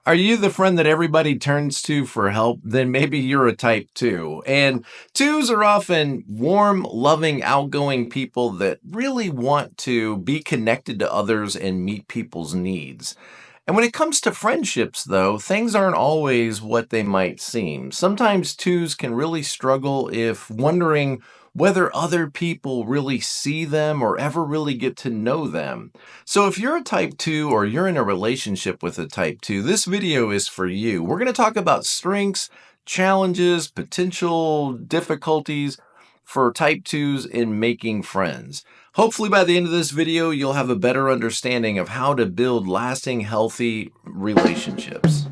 Are you the friend that everybody turns to for help? Then maybe you're a type 2. And 2s are often warm, loving, outgoing people that really want to be connected to others and meet people's needs. And when it comes to friendships, though, things aren't always what they might seem. Sometimes 2s can really struggle if wondering whether other people really see them or ever really get to know them. So if you're a type 2 or you're in a relationship with a type 2, this video is for you. We're going to talk about strengths, challenges, potential difficulties for type 2s in making friends. Hopefully by the end of this video, you'll have a better understanding of how to build lasting, healthy relationships.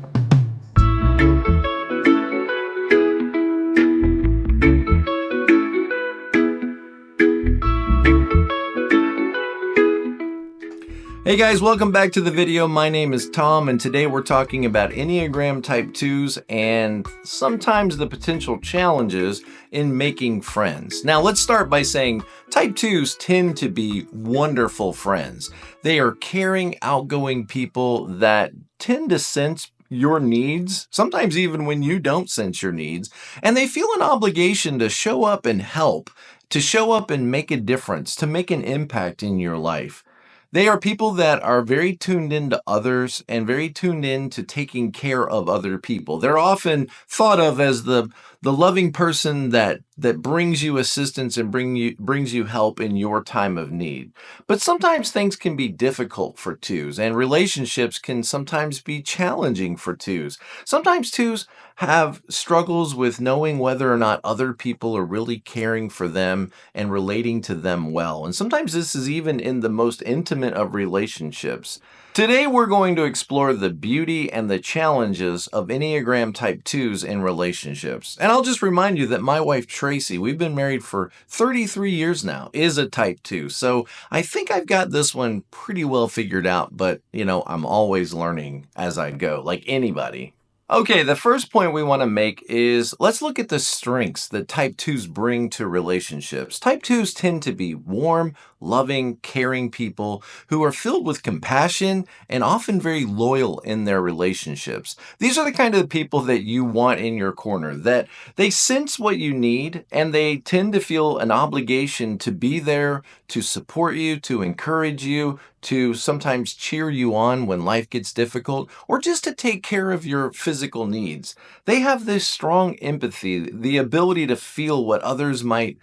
Hey guys, welcome back to the video. My name is Tom, and today we're talking about Enneagram Type 2s and sometimes the potential challenges in making friends. Now, let's start by saying Type 2s tend to be wonderful friends. They are caring, outgoing people that tend to sense your needs, sometimes even when you don't sense your needs, and they feel an obligation to show up and help, to show up and make a difference, to make an impact in your life. They are people that are very tuned into others and very tuned in to taking care of other people. They're often thought of as the loving person that brings you assistance and brings you help in your time of need. But sometimes things can be difficult for 2s, and relationships can sometimes be challenging for 2s. Sometimes 2s have struggles with knowing whether or not other people are really caring for them and relating to them well. And sometimes this is even in the most intimate of relationships. Today, we're going to explore the beauty and the challenges of Enneagram Type 2s in relationships. And I'll just remind you that my wife, Traci, we've been married for 33 years now, is a Type 2. So I think I've got this one pretty well figured out, but I'm always learning as I go, like anybody. Okay, the first point we want to make is let's look at the strengths that Type 2s bring to relationships. Type 2s tend to be warm, loving, caring people who are filled with compassion and often very loyal in their relationships. These are the kind of people that you want in your corner, that they sense what you need and they tend to feel an obligation to be there to support you, to encourage you, to sometimes cheer you on when life gets difficult, or just to take care of your physical needs. They have this strong empathy, the ability to feel what others might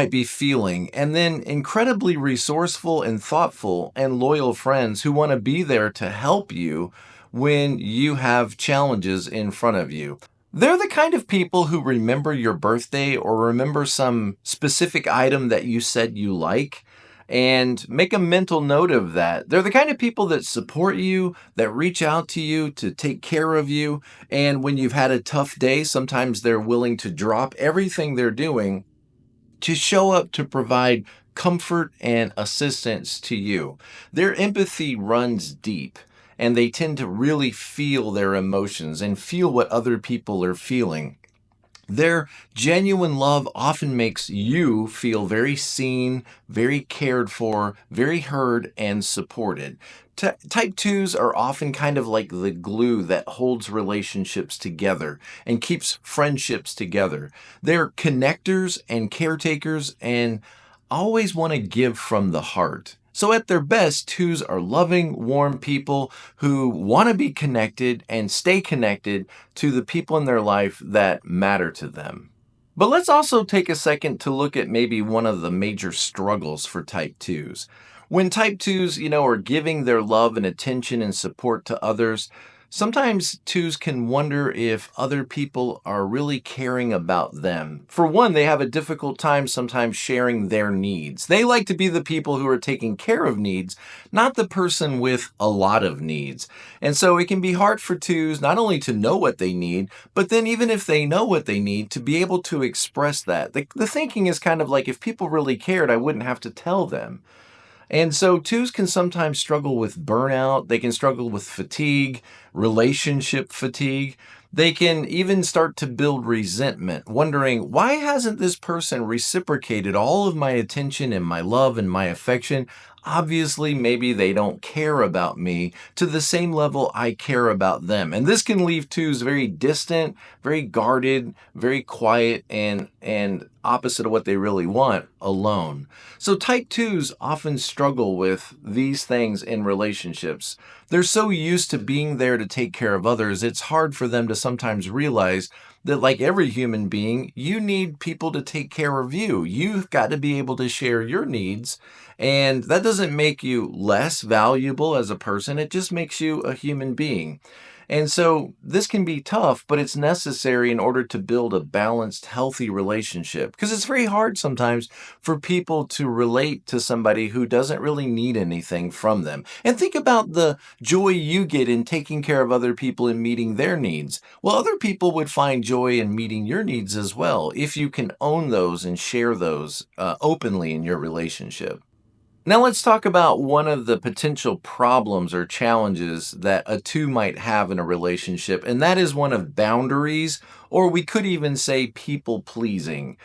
be feeling, and then incredibly resourceful and thoughtful and loyal friends who want to be there to help you when you have challenges in front of you. They're the kind of people who remember your birthday or remember some specific item that you said you like and make a mental note of that. They're the kind of people that support you, that reach out to you to take care of you. And when you've had a tough day, sometimes they're willing to drop everything they're doing to show up to provide comfort and assistance to you. Their empathy runs deep, and they tend to really feel their emotions and feel what other people are feeling. Their genuine love often makes you feel very seen, very cared for, very heard, and supported. Type 2s are often kind of like the glue that holds relationships together and keeps friendships together. They're connectors and caretakers and always want to give from the heart. So at their best, 2s are loving, warm people who want to be connected and stay connected to the people in their life that matter to them. But let's also take a second to look at maybe one of the major struggles for Type 2s. When Type 2s, are giving their love and attention and support to others, sometimes 2s can wonder if other people are really caring about them. For one, they have a difficult time sometimes sharing their needs. They like to be the people who are taking care of needs, not the person with a lot of needs. And so it can be hard for 2s not only to know what they need, but then even if they know what they need, to be able to express that. The thinking is kind of like, if people really cared, I wouldn't have to tell them. And so 2s can sometimes struggle with burnout. They can struggle with fatigue, relationship fatigue. They can even start to build resentment, wondering, why hasn't this person reciprocated all of my attention and my love and my affection? obviously maybe they don't care about me to the same level I care about them. And this can leave twos very distant, very guarded, very quiet, and opposite of what they really want, alone. So type twos often struggle with these things in relationships. They're so used to being there to take care of others, it's hard for them to sometimes realize that, like every human being, you need people to take care of you. You've got to be able to share your needs. And that doesn't make you less valuable as a person, it just makes you a human being. And so this can be tough, but it's necessary in order to build a balanced, healthy relationship. Because it's very hard sometimes for people to relate to somebody who doesn't really need anything from them. And think about the joy you get in taking care of other people and meeting their needs. Well, other people would find joy in meeting your needs as well if you can own those and share those openly in your relationship. Now let's talk about one of the potential problems or challenges that a two might have in a relationship, and that is one of boundaries, or we could even say people pleasing.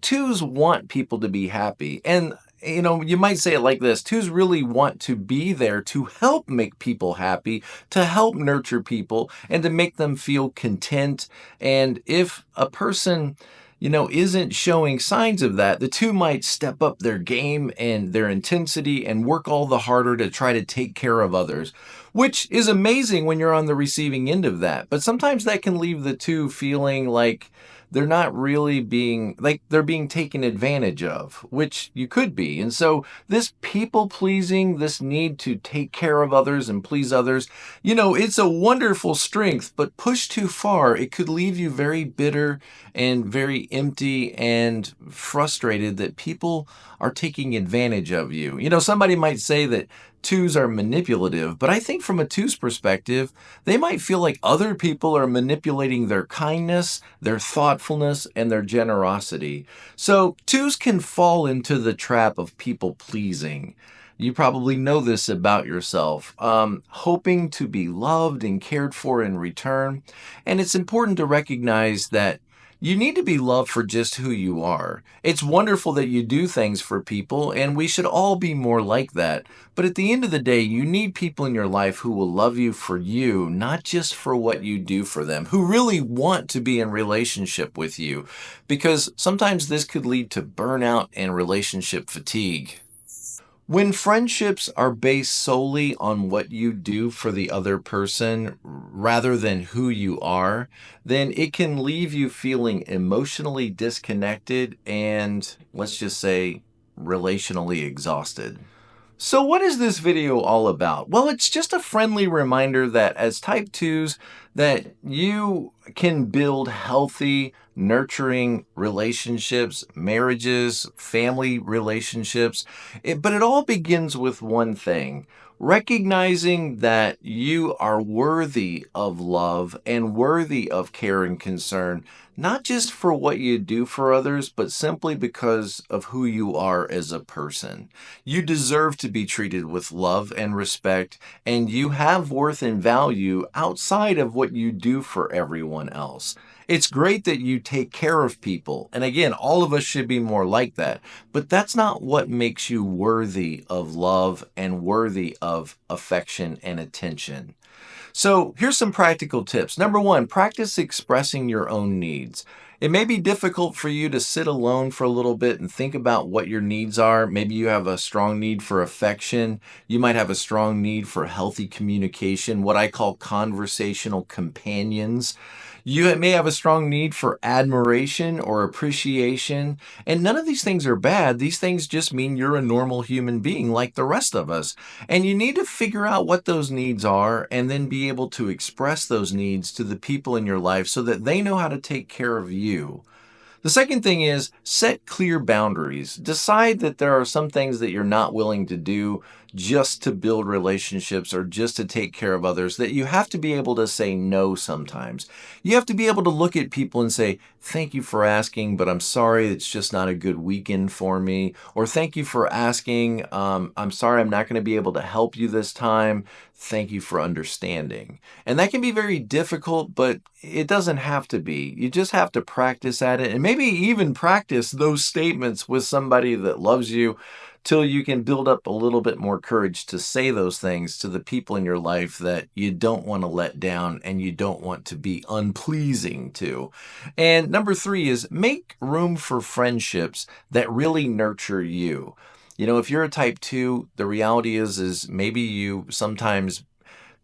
Twos want people to be happy, and you might say it like this: twos really want to be there to help make people happy, to help nurture people, and to make them feel content. And if a person isn't showing signs of that, the two might step up their game and their intensity and work all the harder to try to take care of others, which is amazing when you're on the receiving end of that. But sometimes that can leave the two feeling like they're not really being, like they're being taken advantage of, which you could be. And so this people pleasing, this need to take care of others and please others, it's a wonderful strength, but pushed too far, it could leave you very bitter and very empty and frustrated that people are taking advantage of you. Somebody might say that twos are manipulative, but I think from a two's perspective, they might feel like other people are manipulating their kindness, their thoughtfulness, and their generosity. So twos can fall into the trap of people pleasing. You probably know this about yourself, hoping to be loved and cared for in return. And it's important to recognize that you need to be loved for just who you are. It's wonderful that you do things for people, and we should all be more like that. But at the end of the day, you need people in your life who will love you for you, not just for what you do for them, who really want to be in relationship with you. Because sometimes this could lead to burnout and relationship fatigue. When friendships are based solely on what you do for the other person rather than who you are, then it can leave you feeling emotionally disconnected and, let's just say, relationally exhausted. So what is this video all about? Well, it's just a friendly reminder that as type 2s, that you can build healthy, nurturing relationships, marriages, family relationships. But it all begins with one thing: recognizing that you are worthy of love and worthy of care and concern, not just for what you do for others, but simply because of who you are as a person. You deserve to be treated with love and respect, and you have worth and value outside of what you do for everyone else. It's great that you take care of people, and again, all of us should be more like that, but that's not what makes you worthy of love and worthy of affection and attention. So here's some practical tips. Number one, practice expressing your own needs. It may be difficult for you to sit alone for a little bit and think about what your needs are. Maybe you have a strong need for affection. You might have a strong need for healthy communication, what I call conversational companions. You may have a strong need for admiration or appreciation, and none of these things are bad. These things just mean you're a normal human being like the rest of us. And you need to figure out what those needs are and then be able to express those needs to the people in your life so that they know how to take care of you. The second thing is set clear boundaries. Decide that there are some things that you're not willing to do just to build relationships or just to take care of others, that you have to be able to say no sometimes. You have to be able to look at people and say, thank you for asking, but I'm sorry, it's just not a good weekend for me. Or thank you for asking, I'm sorry, I'm not going to be able to help you this time. Thank you for understanding. And that can be very difficult, but it doesn't have to be. You just have to practice at it, and maybe even practice those statements with somebody that loves you till you can build up a little bit more courage to say those things to the people in your life that you don't want to let down and you don't want to be unpleasing to. And number 3 is make room for friendships that really nurture you. You know, if you're a type 2, the reality is maybe you sometimes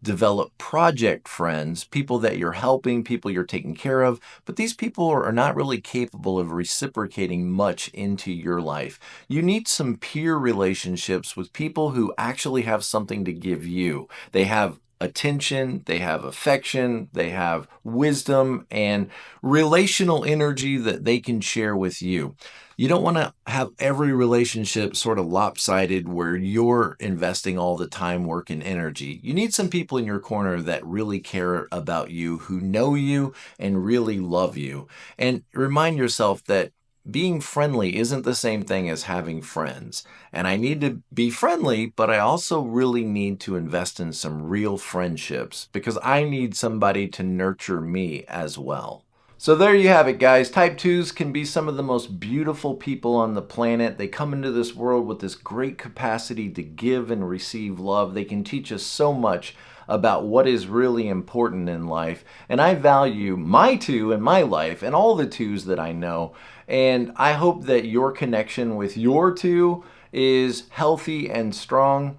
develop project friends, people that you're helping, people you're taking care of, but these people are not really capable of reciprocating much into your life. You need some peer relationships with people who actually have something to give you. They have attention, they have affection, they have wisdom and relational energy that they can share with you. You don't want to have every relationship sort of lopsided where you're investing all the time, work, and energy. You need some people in your corner that really care about you, who know you and really love you. And remind yourself that being friendly isn't the same thing as having friends. And I need to be friendly, but I also really need to invest in some real friendships because I need somebody to nurture me as well. So there you have it, guys. Type 2s can be some of the most beautiful people on the planet. They come into this world with this great capacity to give and receive love. They can teach us so much about what is really important in life. And I value my 2 in my life and all the 2s that I know. And I hope that your connection with your 2 is healthy and strong.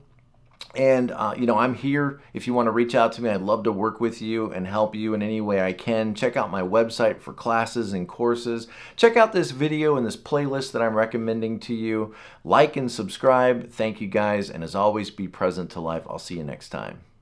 And, I'm here if you want to reach out to me. I'd love to work with you and help you in any way I can. Check out my website for classes and courses. Check out this video and this playlist that I'm recommending to you. Like and subscribe. Thank you, guys. And as always, be present to life. I'll see you next time.